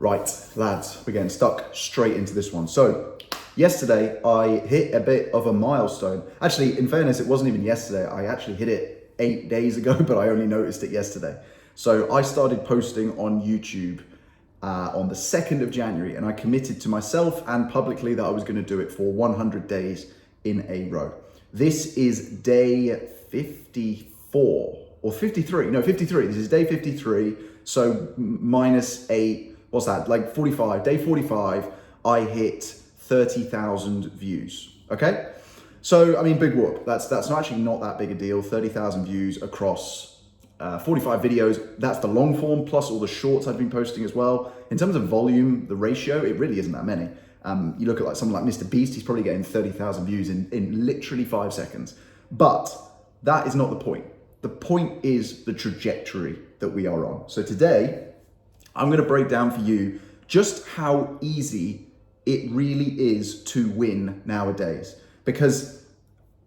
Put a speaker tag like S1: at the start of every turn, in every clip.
S1: Right, lads, we're getting stuck straight into this one. So, yesterday I hit a bit of a milestone. Actually, in fairness, it wasn't even yesterday. I actually hit it 8 days ago, but I only noticed it yesterday. So I started posting on YouTube on the 2nd of January, and I committed to myself and publicly that I was going to do it for 100 days in a row. This is day 54 or 53. No, 53. This is day 53. So minus 8. What's that? Like 45. Day 45, I hit 30,000 views. Okay. So, I mean, big whoop. That's actually not that big a deal. 30,000 views across 45 videos. That's the long form plus all the shorts I've been posting as well. In terms of volume, the ratio, it really isn't that many. You look at like someone like Mr. Beast, he's probably getting 30,000 views in literally 5 seconds. But that is not the point. The point is the trajectory that we are on. So today, I'm going to break down for you just how easy it really is to win nowadays. Because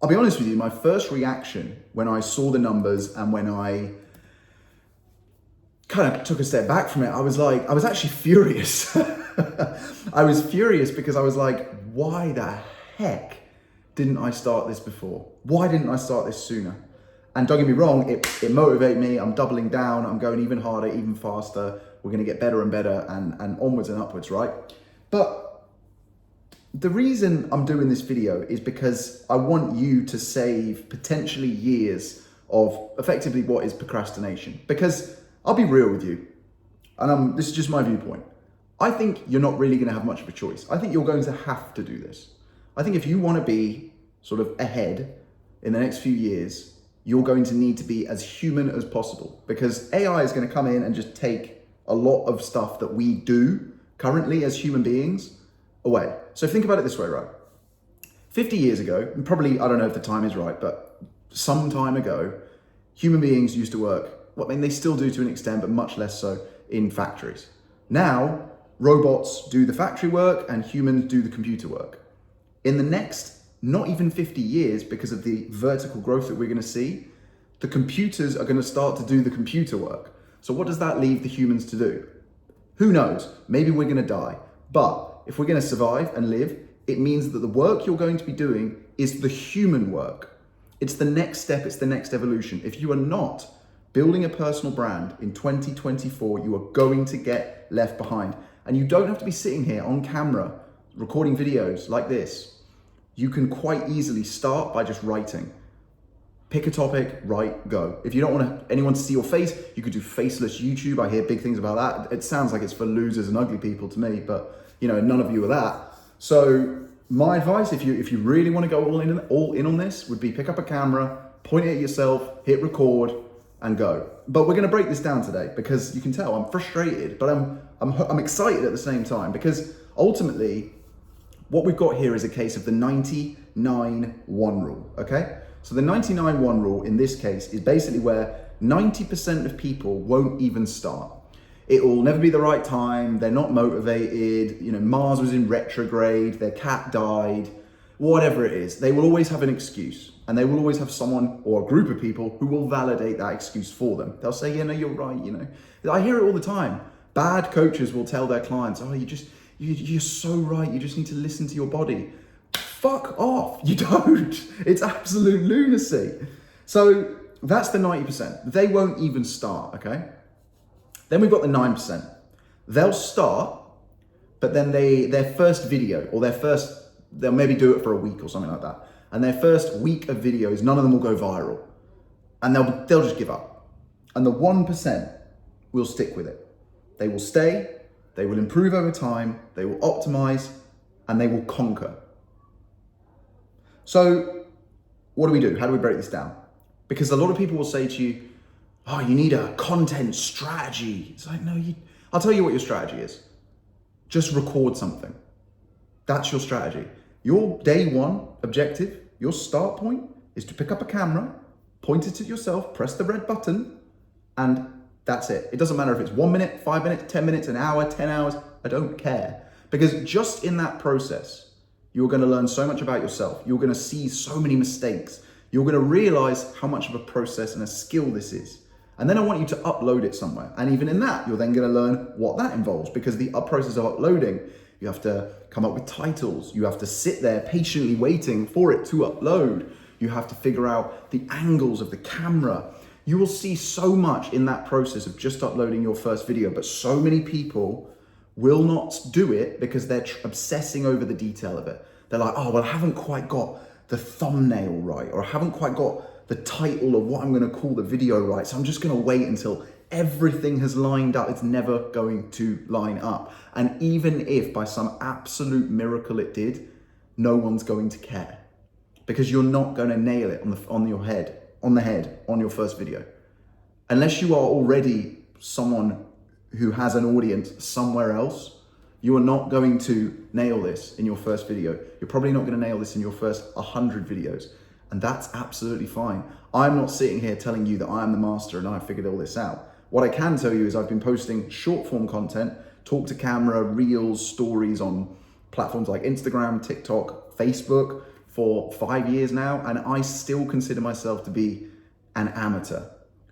S1: I'll be honest with you, my first reaction when I saw the numbers and when I kind of took a step back from it, I was actually furious. I was furious because I was like, why the heck didn't I start this before? Why didn't I start this sooner? And don't get me wrong, it motivated me. I'm doubling down. I'm going even harder, even faster. We're going to get better and better and onwards and upwards, right? But the reason I'm doing this video is because I want you to save potentially years of effectively what is procrastination. Because I'll be real with you, and this is just my viewpoint. I think you're not really going to have much of a choice. I think you're going to have to do this. I think if you want to be sort of ahead in the next few years, you're going to need to be as human as possible, because AI is going to come in and just take a lot of stuff that we do currently as human beings away. So think about it this way, right? 50 years ago, and probably, I don't know if the time is right, but some time ago, human beings used to work, well, I mean, they still do to an extent, but much less so in factories. Now, robots do the factory work and humans do the computer work. In the next, not even 50 years, because of the vertical growth that we're going to see, the computers are going to start to do the computer work. So what does that leave the humans to do? Who knows? Maybe we're going to die. But if we're going to survive and live, it means that the work you're going to be doing is the human work. It's the next step. It's the next evolution. If you are not building a personal brand in 2024, you are going to get left behind. And you don't have to be sitting here on camera recording videos like this. You can quite easily start by just writing. Pick a topic, write, go. If you don't want anyone to see your face, you could do faceless YouTube. I hear big things about that. It sounds like it's for losers and ugly people to me, but you know, none of you are that. So my advice, if you really want to go all in on this, would be pick up a camera, point it at yourself, hit record, and go. But we're going to break this down today because you can tell I'm frustrated, but I'm excited at the same time, because ultimately, what we've got here is a case of the 99-1 rule. Okay. So the 99-1 rule in this case is basically where 90% of people won't even start. It will never be the right time. They're not motivated. You know, Mars was in retrograde. Their cat died. Whatever it is, they will always have an excuse, and they will always have someone or a group of people who will validate that excuse for them. They'll say, "Yeah, no, you're right." You know, I hear it all the time. Bad coaches will tell their clients, "Oh, you're so right. You just need to listen to your body." Fuck off. You don't. It's absolute lunacy. So that's the 90%. They won't even start, okay? Then we've got the 9%. They'll start, but then their first video or they'll maybe do it for a week or something like that. And their first week of videos, none of them will go viral. And they'll just give up. And the 1% will stick with it. They will stay, they will improve over time, they will optimize, and they will conquer. So what do? How do we break this down? Because a lot of people will say to you, "Oh, you need a content strategy." It's like, no, I'll tell you what your strategy is. Just record something. That's your strategy. Your day one objective, your start point is to pick up a camera, point it at yourself, press the red button, and that's it. It doesn't matter if it's 1 minute, 5 minutes, 10 minutes, an hour, 10 hours. I don't care. Because just in that process, you're going to learn so much about yourself. You're going to see so many mistakes. You're going to realize how much of a process and a skill this is. And then I want you to upload it somewhere. And even in that, you're then gonna learn what that involves, because the process of uploading, you have to come up with titles. You have to sit there patiently waiting for it to upload. You have to figure out the angles of the camera. You will see so much in that process of just uploading your first video, but so many people will not do it because they're obsessing over the detail of it. They're like, oh, well, I haven't quite got the thumbnail right, or I haven't quite got the title of what I'm gonna call the video right, so I'm just gonna wait until everything has lined up. It's never going to line up. And even if by some absolute miracle it did, no one's going to care, because you're not gonna nail it on your first video. Unless you are already someone who has an audience somewhere else, you are not going to nail this in your first video. You're probably not gonna nail this in your first 100 videos. And that's absolutely fine. I'm not sitting here telling you that I am the master and I figured all this out. What I can tell you is I've been posting short form content, talk to camera, reels, stories on platforms like Instagram, TikTok, Facebook for 5 years now, and I still consider myself to be an amateur.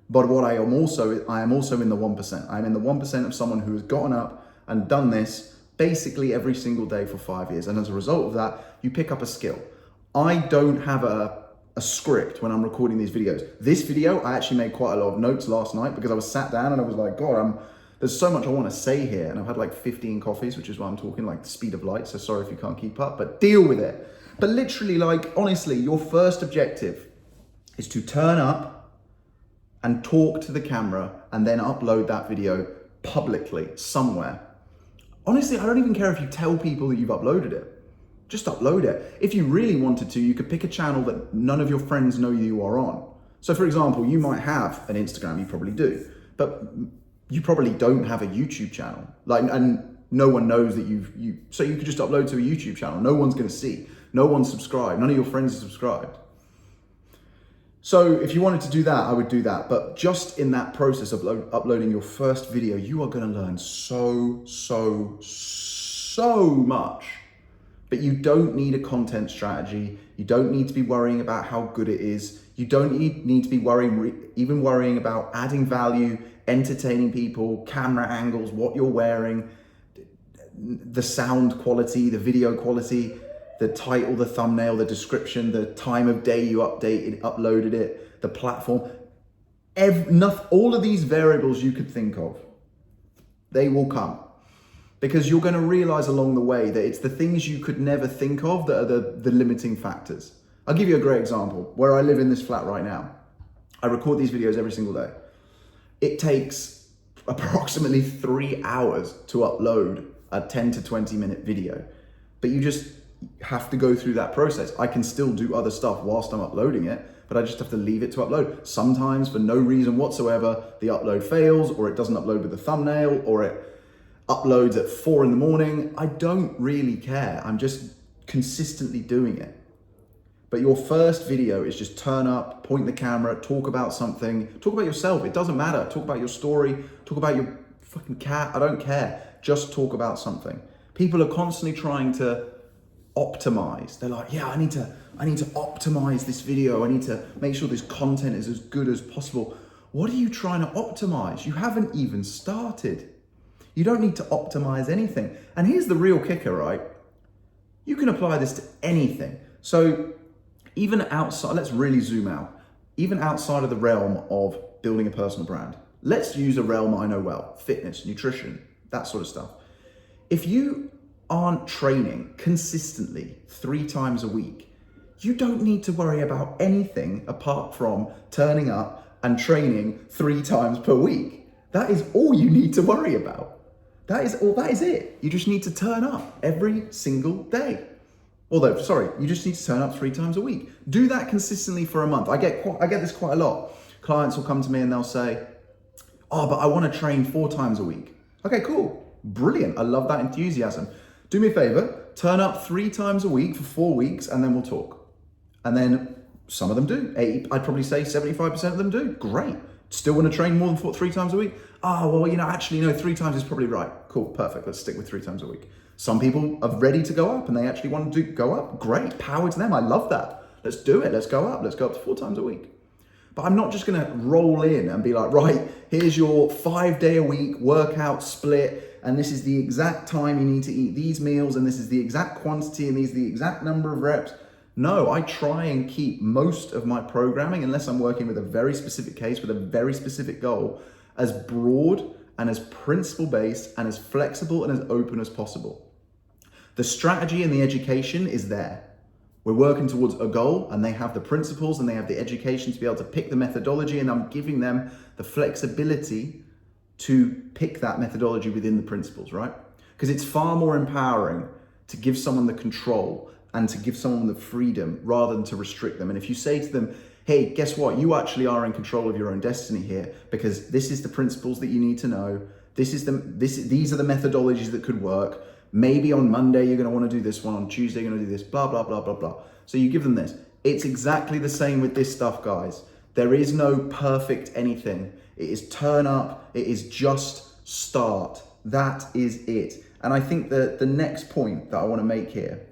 S1: But what I am also in the 1%. I'm in the 1% of someone who has gotten up and done this basically every single day for 5 years. And as a result of that, you pick up a skill. I don't have a script when I'm recording these videos. This video, I actually made quite a lot of notes last night because I was sat down and I was like, God, there's so much I want to say here. And I've had like 15 coffees, which is why I'm talking like the speed of light. So sorry if you can't keep up, but deal with it. But literally, like, honestly, your first objective is to turn up and talk to the camera and then upload that video publicly somewhere. Honestly, I don't even care if you tell people that you've uploaded it. Just upload it. If you really wanted to, you could pick a channel that none of your friends know you are on. So for example, you might have an Instagram, you probably do, but you probably don't have a YouTube channel. And no one knows that so you could just upload to a YouTube channel. No one's gonna see. No one's subscribed. None of your friends are subscribed. So if you wanted to do that, I would do that. But just in that process of uploading your first video, you are gonna learn so much. But you don't need a content strategy. You don't need to be worrying about how good it is. You don't need to be worrying about adding value, entertaining people, camera angles, what you're wearing, the sound quality, the video quality, the title, the thumbnail, the description, the time of day you uploaded it, the platform. All of these variables you could think of, they will come. Because you're going to realize along the way that it's the things you could never think of that are the limiting factors. I'll give you a great example. Where I live in this flat right now, I record these videos every single day. It takes approximately 3 hours to upload a 10 to 20 minute video. But you just have to go through that process. I can still do other stuff whilst I'm uploading it, but I just have to leave it to upload. Sometimes for no reason whatsoever, the upload fails, or it doesn't upload with the thumbnail, or it uploads at 4 in. I don't really care. I'm just consistently doing it. But your first video is just turn up, point the camera, talk about something, talk about yourself. It doesn't matter. Talk about your story, talk about your fucking cat. I don't care. Just talk about something. People are constantly trying to optimize. They're like, yeah, I need to optimize this video. I need to make sure this content is as good as possible. What are you trying to optimize? You haven't even started. You don't need to optimize anything. And here's the real kicker, right? You can apply this to anything. So even outside, let's really zoom out. Even outside of the realm of building a personal brand, let's use a realm I know well, fitness, nutrition, that sort of stuff. If you aren't training consistently 3 times a week, you don't need to worry about anything apart from turning up and training 3 times per week. That is all you need to worry about. That is it. You just need to turn up every single day. You just need to turn up 3 times a week. Do that consistently for a month. I get this quite a lot. Clients will come to me and they'll say, oh, but I want to train 4 times a week. Okay, cool. Brilliant. I love that enthusiasm. Do me a favor, turn up 3 times a week for 4 weeks and then we'll talk. And then some of them do. I'd probably say 75% of them do. Great. Still want to train more than 3 times a week? Oh, well, actually, 3 times is probably right. Cool, perfect. Let's stick with 3 times a week. Some people are ready to go up and they actually want to go up. Great, power to them. I love that. Let's do it. Let's go up. Let's go up to 4 times a week. But I'm not just gonna roll in and be like, right, here's your 5-day-a-week workout split, and this is the exact time you need to eat these meals, and this is the exact quantity, and these are the exact number of reps. No, I try and keep most of my programming, unless I'm working with a very specific case, with a very specific goal, as broad and as principle-based and as flexible and as open as possible. The strategy and the education is there. We're working towards a goal, and they have the principles and they have the education to be able to pick the methodology, and I'm giving them the flexibility to pick that methodology within the principles, right? Because it's far more empowering to give someone the control and to give someone the freedom rather than to restrict them. And if you say to them, hey, guess what? You actually are in control of your own destiny here, because this is the principles that you need to know. These are the methodologies that could work. Maybe on Monday, you're going to want to do this one. On Tuesday, you're going to do this, blah, blah, blah, blah, blah. So you give them this. It's exactly the same with this stuff, guys. There is no perfect anything. It is turn up. It is just start. That is it. And I think that the next point that I want to make here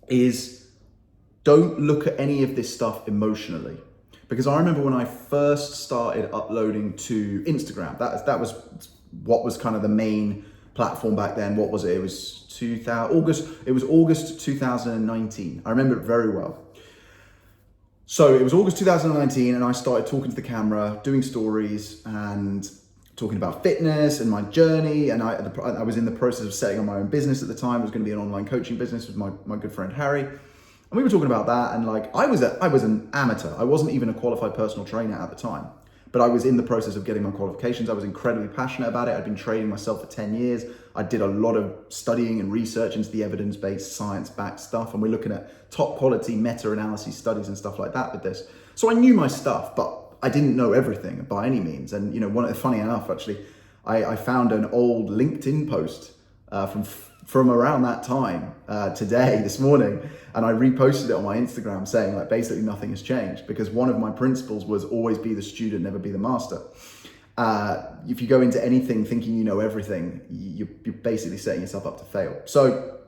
S1: is don't look at any of this stuff emotionally. Because I remember when I first started uploading to Instagram, that was what was kind of the main platform back then. What was it? It was August 2019. I remember it very well. So it was August 2019, and I started talking to the camera, doing stories and talking about fitness and my journey. And I was in the process of setting up my own business at the time. It was going to be an online coaching business with my good friend Harry. And we were talking about that. And like, I was an amateur. I wasn't even a qualified personal trainer at the time. But I was in the process of getting my qualifications. I was incredibly passionate about it. I'd been training myself for 10 years. I did a lot of studying and research into the evidence-based, science-backed stuff. And we're looking at top quality meta-analysis studies and stuff like that with this. So I knew my stuff, but I didn't know everything by any means. And you know, funny enough, actually, I found an old LinkedIn post from around that time this morning, and I reposted it on my Instagram saying like basically nothing has changed, because one of my principles was always be the student, never be the master. If you go into anything thinking you know everything, you're basically setting yourself up to fail. So,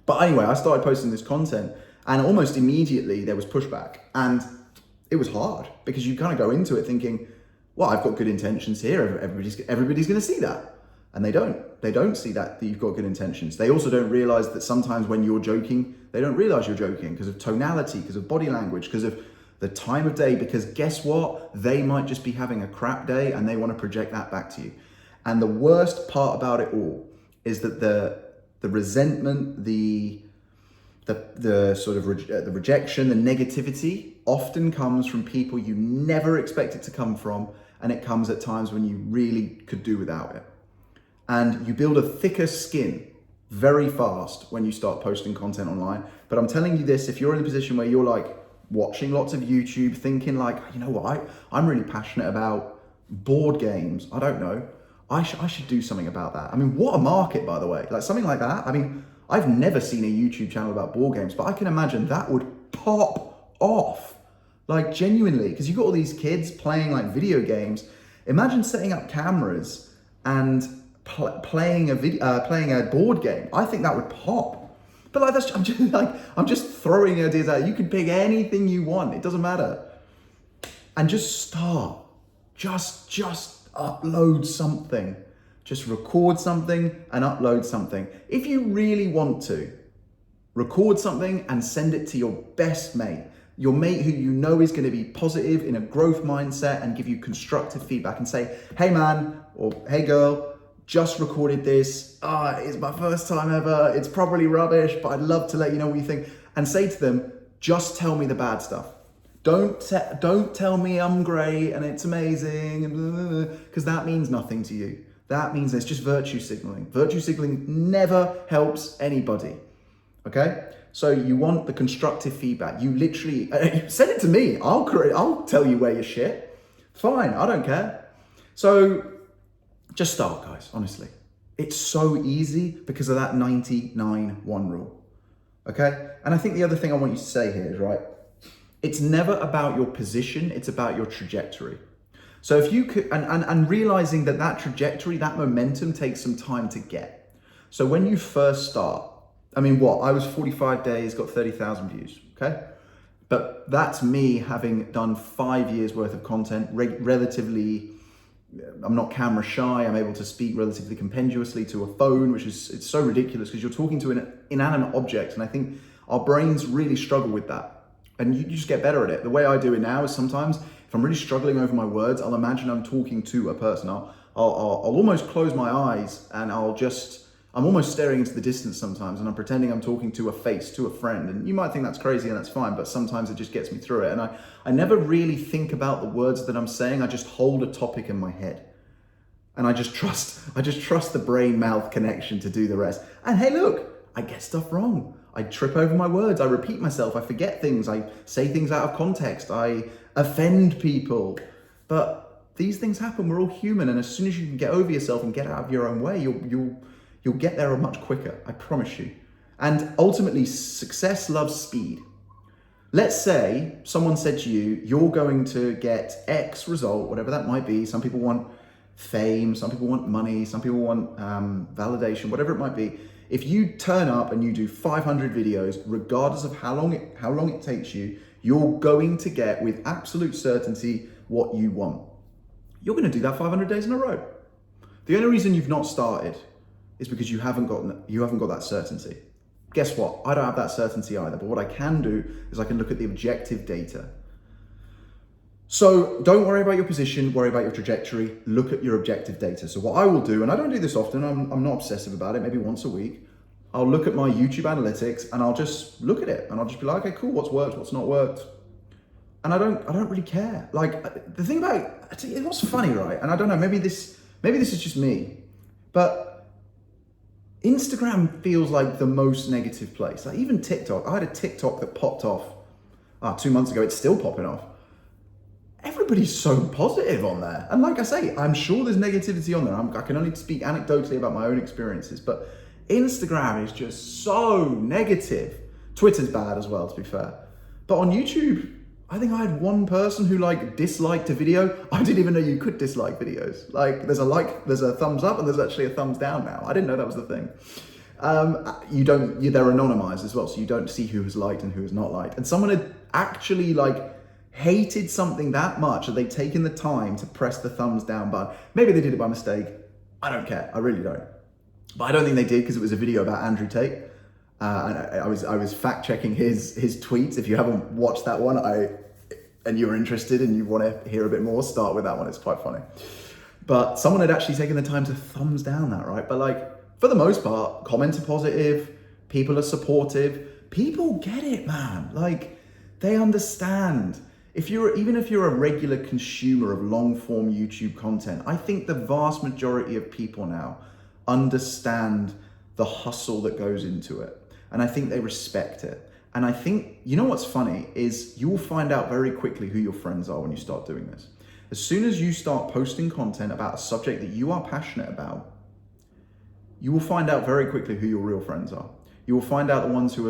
S1: but anyway, I started posting this content, and almost immediately there was pushback, and it was hard because you kind of go into it thinking, well, I've got good intentions here. Everybody's going to see that. And they don't see that you've got good intentions. They also don't realize that sometimes when you're joking, they don't realize you're joking because of tonality, because of body language, because of the time of day, because guess what? They might just be having a crap day and they want to project that back to you. And the worst part about it all is that the resentment, the sort of the rejection, the negativity often comes from people you never expect it to come from, and it comes at times when you really could do without it. And you build a thicker skin very fast when you start posting content online. But I'm telling you this, if you're in a position where you're like watching lots of YouTube, thinking like, you know what, I'm really passionate about board games. I don't know. I should do something about that. I mean, what a market, by the way. Like something like that. I mean, I've never seen a YouTube channel about board games, but I can imagine that would pop off. Like genuinely, because you've got all these kids playing like video games. Imagine setting up cameras and playing a board game. I think that would pop. But like I'm just throwing ideas out. You can pick anything you want. It doesn't matter. And just start. Just upload something. Just record something and upload something. If you really want to, record something and send it to your best mate. Your mate who you know is going to be positive, in a growth mindset, and give you constructive feedback and say, hey man, or hey girl, just recorded this. It's my first time ever. It's probably rubbish, but I'd love to let you know what you think. And say to them, just tell me the bad stuff. Don't tell me I'm great and it's amazing, because that means nothing to you. That means it's just virtue signaling. Virtue signaling never helps anybody. Okay? So you want the constructive feedback. You literally send it to me. I'll tell you where you're shit. Fine, I don't care. So just start, guys, honestly. It's so easy because of that 99-1 rule, okay? And I think the other thing I want you to say here is, right, it's never about your position, it's about your trajectory. So if you could, and realizing that trajectory, that momentum takes some time to get. So when you first start, I mean, I was 45 days, got 30,000 views, okay? But that's me having done 5 years worth of content, relatively, I'm not camera shy, I'm able to speak relatively compendiously to a phone, which is, it's so ridiculous because you're talking to an inanimate object. And I think our brains really struggle with that. And you just get better at it. The way I do it now is sometimes if I'm really struggling over my words, I'll imagine I'm talking to a person. I'll almost close my eyes and I'm almost staring into the distance sometimes, and I'm pretending I'm talking to a face, to a friend. And you might think that's crazy and that's fine, but sometimes it just gets me through it. And I never really think about the words that I'm saying. I just hold a topic in my head. And I just trust the brain-mouth connection to do the rest. And hey, look, I get stuff wrong. I trip over my words. I repeat myself. I forget things. I say things out of context. I offend people. But these things happen. We're all human. And as soon as you can get over yourself and get out of your own way, you'll get there much quicker. I promise you. And ultimately, success loves speed. Let's say someone said to you, you're going to get X result, whatever that might be. Some people want fame, some people want money, some people want validation, whatever it might be. If you turn up and you do 500 videos, regardless of how long it takes you, you're going to get with absolute certainty what you want. You're going to do that 500 days in a row. The only reason you've not started is because you haven't got that certainty. Guess what? I don't have that certainty either, but what I can do is I can look at the objective data. So don't worry about your position, worry about your trajectory, look at your objective data. So what I will do, and I don't do this often, I'm not obsessive about it, maybe once a week, I'll look at my YouTube analytics and I'll just look at it and I'll just be like, okay, cool, what's worked, what's not worked. And I don't really care. Like the thing about it, what's funny, right? And I don't know, maybe this is just me, but Instagram feels like the most negative place. Like even TikTok, I had a TikTok that popped off 2 months ago, it's still popping off. Everybody's so positive on there. And like I say, I'm sure there's negativity on there. I can only speak anecdotally about my own experiences, but Instagram is just so negative. Twitter's bad as well, to be fair. But on YouTube, I think I had one person who disliked a video. I didn't even know you could dislike videos. There's a thumbs up and there's actually a thumbs down now. I didn't know that was the thing. They're anonymized as well, so you don't see who has liked and who has not liked. And someone had actually hated something that much that they'd taken the time to press the thumbs down button. Maybe they did it by mistake. I don't care. I really don't. But I don't think they did because it was a video about Andrew Tate. And I was fact checking his tweets. If you haven't watched that one, and you're interested and you want to hear a bit more, start with that one. It's quite funny. But someone had actually taken the time to thumbs down that, right? But for the most part, comments are positive. People are supportive. People get it, man. They understand. Even if you're a regular consumer of long form YouTube content, I think the vast majority of people now understand the hustle that goes into it. And I think they respect it. And I think, you know what's funny is you will find out very quickly who your friends are when you start doing this. As soon as you start posting content about a subject that you are passionate about, you will find out very quickly who your real friends are. You will find out the ones who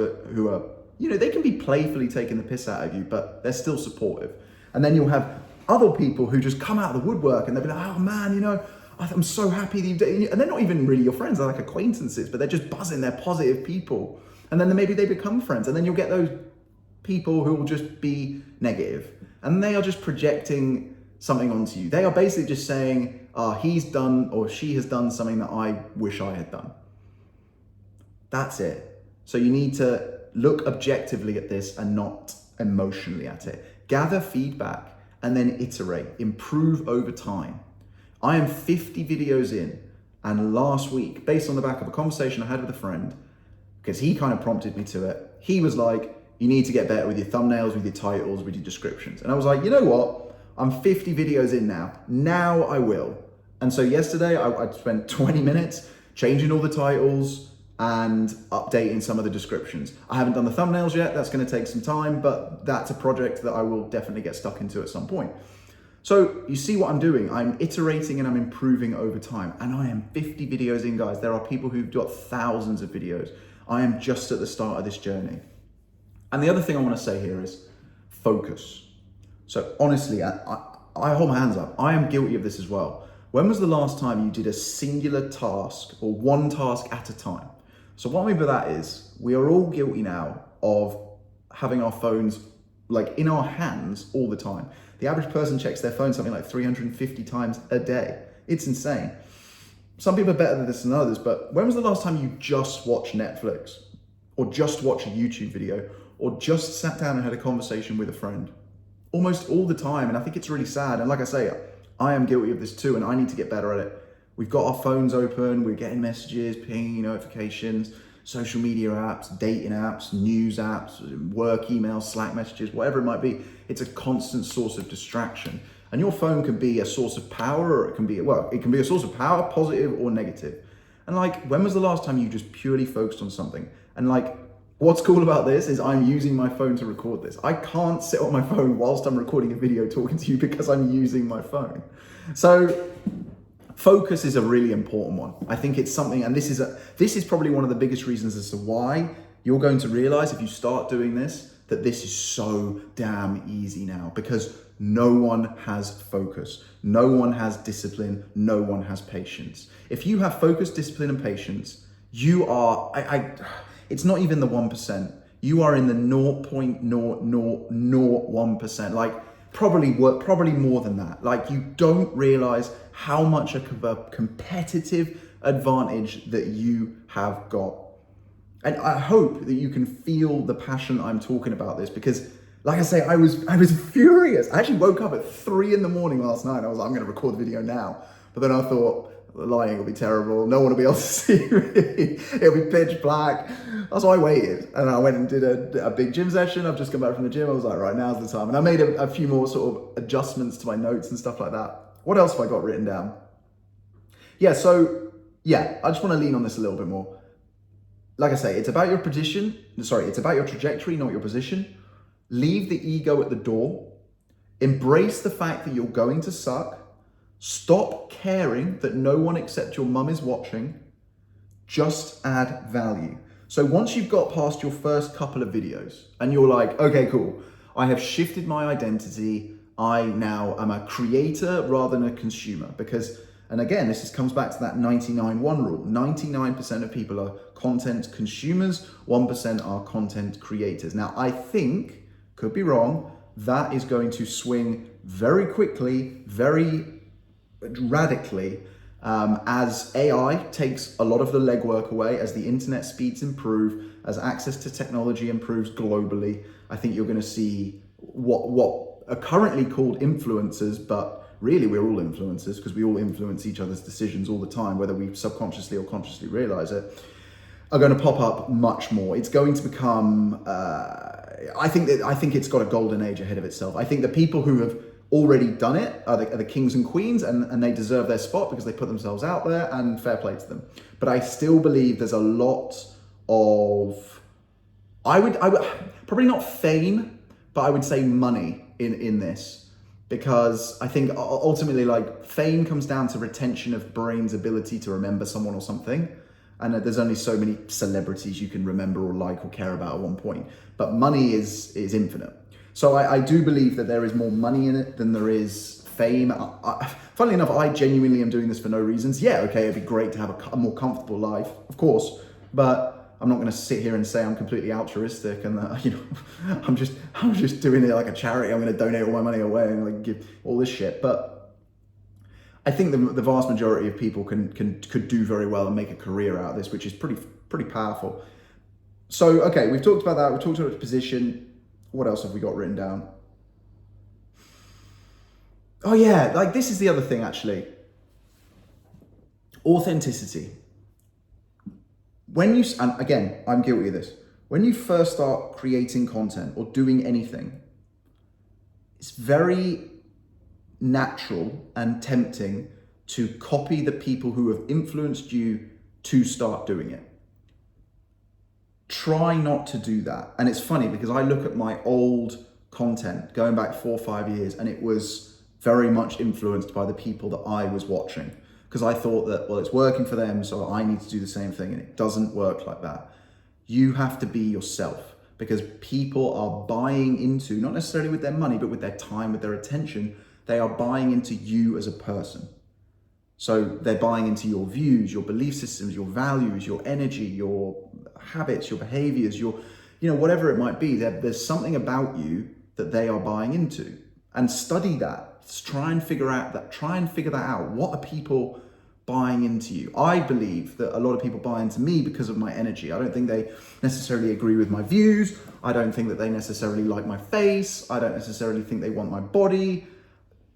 S1: are they can be playfully taking the piss out of you, but they're still supportive. And then you'll have other people who just come out of the woodwork and they'll be like, oh man, I'm so happy that you've done it. And they're not even really your friends, they're like acquaintances, but they're just buzzing, they're positive people. And then maybe they become friends. And then you'll get those people who will just be negative. And they are just projecting something onto you. They are basically just saying, he's done or she has done something that I wish I had done. That's it. So you need to look objectively at this and not emotionally at it. Gather feedback and then iterate, improve over time. I am 50 videos in, and last week, based on the back of a conversation I had with a friend, because he kind of prompted me to it, he was like, you need to get better with your thumbnails, with your titles, with your descriptions. And I was like, you know what? I'm 50 videos in now. Now I will. And so yesterday I spent 20 minutes changing all the titles and updating some of the descriptions. I haven't done the thumbnails yet. That's going to take some time, but that's a project that I will definitely get stuck into at some point. So you see what I'm doing. I'm iterating and I'm improving over time. And I am 50 videos in, guys. There are people who've got thousands of videos. I am just at the start of this journey. And the other thing I want to say here is focus. So honestly, I hold my hands up. I am guilty of this as well. When was the last time you did a singular task or one task at a time? So what I mean by that is we are all guilty now of having our phones like in our hands all the time. The average person checks their phone something like 350 times a day. It's insane. Some people are better at this than others, but when was the last time you just watched Netflix or just watched a YouTube video or just sat down and had a conversation with a friend? Almost all the time, and I think it's really sad. And like I say, I am guilty of this too, and I need to get better at it. We've got our phones open, we're getting messages, pinging notifications, social media apps, dating apps, news apps, work emails, Slack messages, whatever it might be. It's a constant source of distraction. And your phone can be a source of power, or it can be a source of power, positive or negative. And like, when was the last time you just purely focused on something? And like, what's cool about this is I'm using my phone to record this. I can't sit on my phone whilst I'm recording a video talking to you because I'm using my phone. So focus is a really important one. I think it's something, and this is probably one of the biggest reasons as to why you're going to realize if you start doing this, that this is so damn easy now, because no one has focus, no one has discipline, no one has patience. If you have focus, discipline, and patience, you are, it's not even the 1%. You are in the 0.0001%, like probably more than that. Like, you don't realize how much a competitive advantage that you have got. And I hope that you can feel the passion I'm talking about this, because like I say, I was furious. I actually woke up at 3 a.m. last night. I was like, I'm gonna record the video now. But then I thought, lying will be terrible. No one will be able to see me. It'll be pitch black. So I waited, and I went and did a big gym session. I've just come back from the gym. I was like, right, now's the time. And I made a few more sort of adjustments to my notes and stuff like that. What else have I got written down? I just want to lean on this a little bit more. Like I say, it's about your it's about your trajectory, not your position. Leave the ego at the door. Embrace the fact that you're going to suck. Stop caring that no one except your mum is watching. Just add value. So once you've got past your first couple of videos and you're like, okay, cool, I have shifted my identity. I now am a creator rather than a consumer, because, and again, comes back to that 99-1 rule. 99% of people are content consumers, 1% are content creators. Now, I think, could be wrong, that is going to swing very quickly, very radically, as AI takes a lot of the legwork away, as the internet speeds improve, as access to technology improves globally. I think you're going to see what are currently called influencers, but really we're all influencers because we all influence each other's decisions all the time, whether we subconsciously or consciously realize it, are going to pop up much more. It's going to become, I think it's got a golden age ahead of itself. I think the people who have already done it are the kings and queens, and they deserve their spot because they put themselves out there, and fair play to them. But I still believe there's a lot of, I would probably not fame, but I would say money in this, because I think ultimately, like, fame comes down to retention of brain's ability to remember someone or something. And there's only so many celebrities you can remember or like or care about at one point. But money is infinite. So I do believe that there is more money in it than there is fame. Funnily enough, I genuinely am doing this for no reasons. Yeah, okay, it'd be great to have a more comfortable life, of course, but I'm not going to sit here and say I'm completely altruistic and that, I'm just doing it like a charity. I'm going to donate all my money away and like give all this shit. But I think the vast majority of people could do very well and make a career out of this, which is pretty powerful. So, okay, we've talked about that. We've talked about position. What else have we got written down? Oh yeah, like this is the other thing actually. Authenticity. And again, I'm guilty of this. When you first start creating content or doing anything, it's very natural and tempting to copy the people who have influenced you to start doing it. Try not to do that. And it's funny because I look at my old content going back 4 or 5 years, and it was very much influenced by the people that I was watching, because I thought that, well, it's working for them, so I need to do the same thing. And it doesn't work like that. You have to be yourself, because people are buying into, not necessarily with their money, but with their time, with their attention, they are buying into you as a person. So they're buying into your views, your belief systems, your values, your energy, your habits, your behaviors, your, whatever it might be. There's something about you that they are buying into, and study that. Try and figure that out. What are people buying into you? I believe that a lot of people buy into me because of my energy. I don't think they necessarily agree with my views. I don't think that they necessarily like my face. I don't necessarily think they want my body,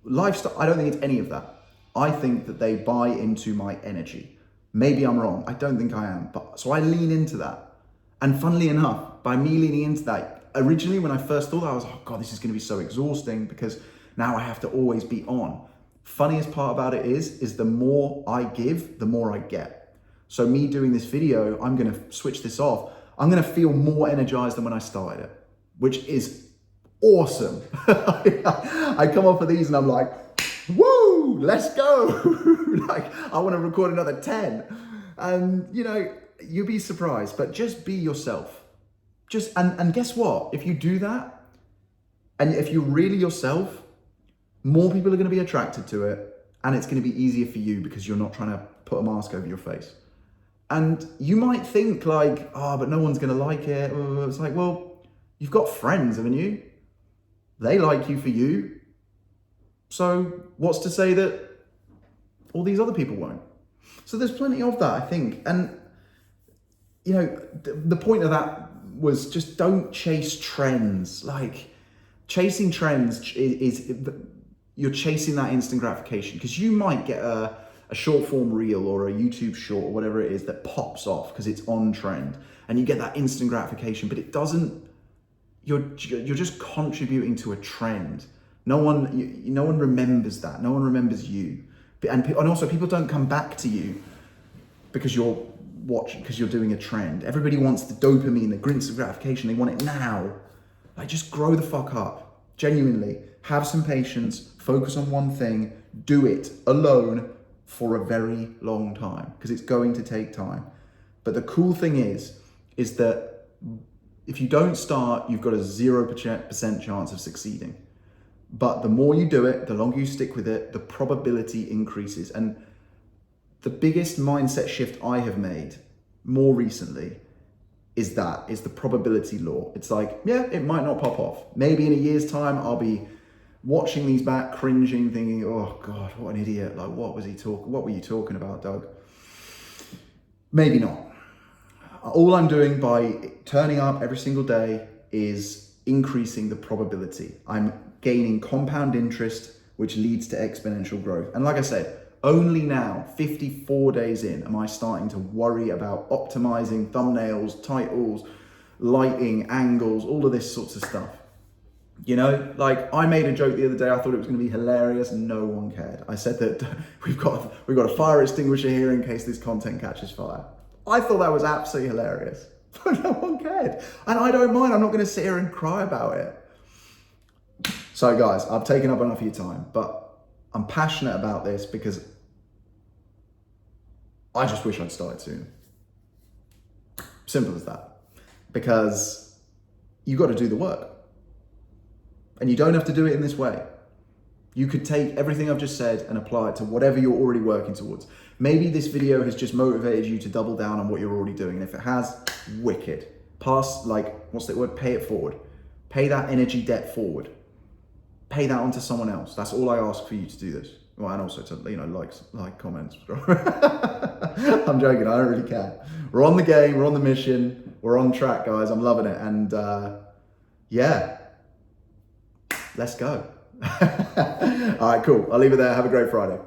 S1: lifestyle. I don't think it's any of that. I think that they buy into my energy. Maybe I'm wrong. I don't think I am. But so I lean into that. And funnily enough, by me leaning into that, originally when I first thought that, I was like, oh God, this is going to be so exhausting because now I have to always be on. Funniest part about it is the more I give, the more I get. So me doing this video, I'm going to switch this off. I'm going to feel more energized than when I started it, which is awesome. I come off of these and I'm like, woo, let's go. Like, I want to record another 10. And you know, you'll be surprised, but just be yourself. And guess what? If you do that, and if you're really yourself, more people are going to be attracted to it, and it's going to be easier for you because you're not trying to put a mask over your face. And you might think like, oh, but no one's going to like it. It's like, well, you've got friends, haven't you? They like you for you. So what's to say that all these other people won't? So there's plenty of that, I think. And, you know, the point of that was just don't chase trends. Like, chasing trends is you're chasing that instant gratification, because you might get a short form reel or a YouTube short or whatever it is that pops off because it's on trend, and you get that instant gratification, but it doesn't, you're just contributing to a trend. No one remembers that. No one remembers you. And also people don't come back to you because you're doing a trend. Everybody wants the dopamine, the instant gratification. They want it now. Like, just grow the fuck up. Genuinely, have some patience, focus on one thing, do it alone for a very long time, because it's going to take time. But the cool thing is that if you don't start, you've got a 0% chance of succeeding. But the more you do it, the longer you stick with it, the probability increases. And the biggest mindset shift I have made more recently is the probability law. It's like, yeah, it might not pop off. Maybe in a year's time, I'll be watching these back, cringing, thinking, oh God, what an idiot. Like, what were you talking about, Doug? Maybe not. All I'm doing by turning up every single day is increasing the probability. I'm gaining compound interest, which leads to exponential growth. And like I said, only now, 54 days in, am I starting to worry about optimizing thumbnails, titles, lighting, angles, all of this sorts of stuff. You know, like, I made a joke the other day. I thought it was going to be hilarious. No one cared. I said that we've got a fire extinguisher here in case this content catches fire. I thought that was absolutely hilarious, but no one cared. And I don't mind. I'm not going to sit here and cry about it. So guys, I've taken up enough of your time, but I'm passionate about this because I just wish I'd started sooner. Simple as that. Because you got to do the work. And you don't have to do it in this way. You could take everything I've just said and apply it to whatever you're already working towards. Maybe this video has just motivated you to double down on what you're already doing. And if it has, wicked. What's that word? Pay it forward. Pay that energy debt forward. Pay that on to someone else. That's all I ask for you to do this. Well, and also to, like, comments. I'm joking, I don't really care. We're on the game, we're on the mission, we're on track, guys. I'm loving it. And yeah, let's go. All right, cool. I'll leave it there. Have a great Friday.